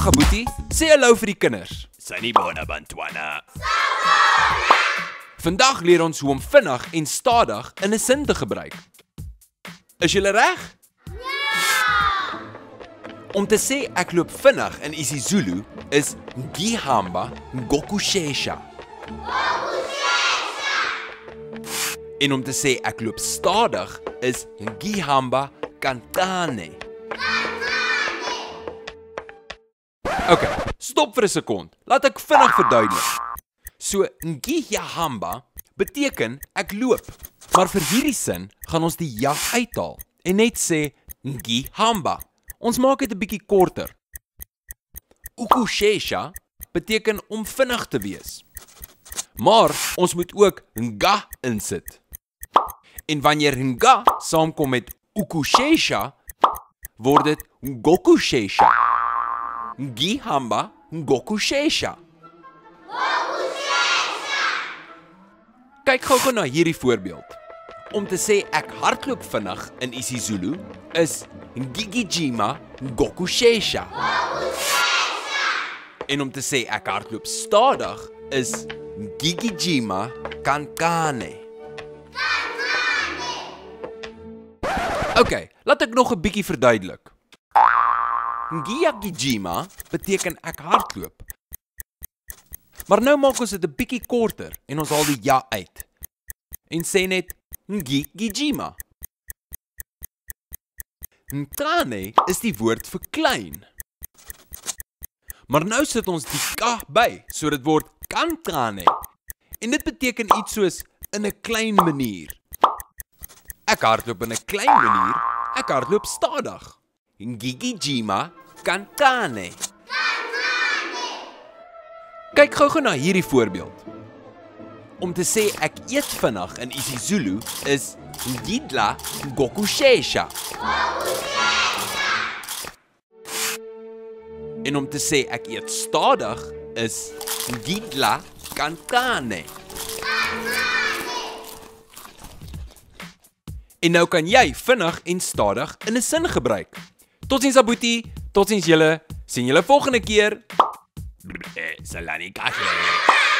Dag Aboetie, sê hallo vir die kinders. Sanibona Bantwana. Vandag leer ons hoe om vinnig en stadig in 'n sin te gebruik. Is julle reg? Ja! Om te sê ek loop vinnig in isiZulu is ngihamba ngokushesha. En om te sê ek loop stadig is ngihamba kancane. Okay, stop vir 'n sekond. Laat ek vinnig verduidelik. So ngiyahamba beteken ek loop, maar vir hierdie sin gaan ons die ja uithaal en net sê ngihamba. Ons maak dit 'n bietjie korter. Ukushesha beteken om vinnig te wees. Maar ons moet ook nga insit. En wanneer nga saamkom met ukushesha, word dit ngokushesha. Ngihamba ngokushesha. Kyk gou-gou na hierdie voorbeeld. Om te sê ek hardloop vinnig in isiZulu is ngigijima ngokushesha. En om te sê ek hardloop stadig is ngigijima kancane. Okay, laat ek nog 'n bietjie verduidelik. Ngiyagijima beteken ek hardloop. Maar nou maak ons dit 'n bietjie korter en ons haal die ja uit. En sê net ngigijima. Ntane is die woord vir klein. Maar nou sit ons die ka by, so dit word kancane. En dit beteken iets soos in 'n klein manier. Ek hardloop in 'n klein manier, ek hardloop stadig. Ngigijima kancane. Kyk gou-gou na hierdie voorbeeld. Om te sê ek eet vinnig in isiZulu is ngidla ngokushesha. En om te sê ek eet stadig is ngidla kancane. En nou kan jy vinnig en stadig in 'n sin gebruik. Totsiens Aboetie, totsiens julle. Sien julle volgende keer. Salani Kahle.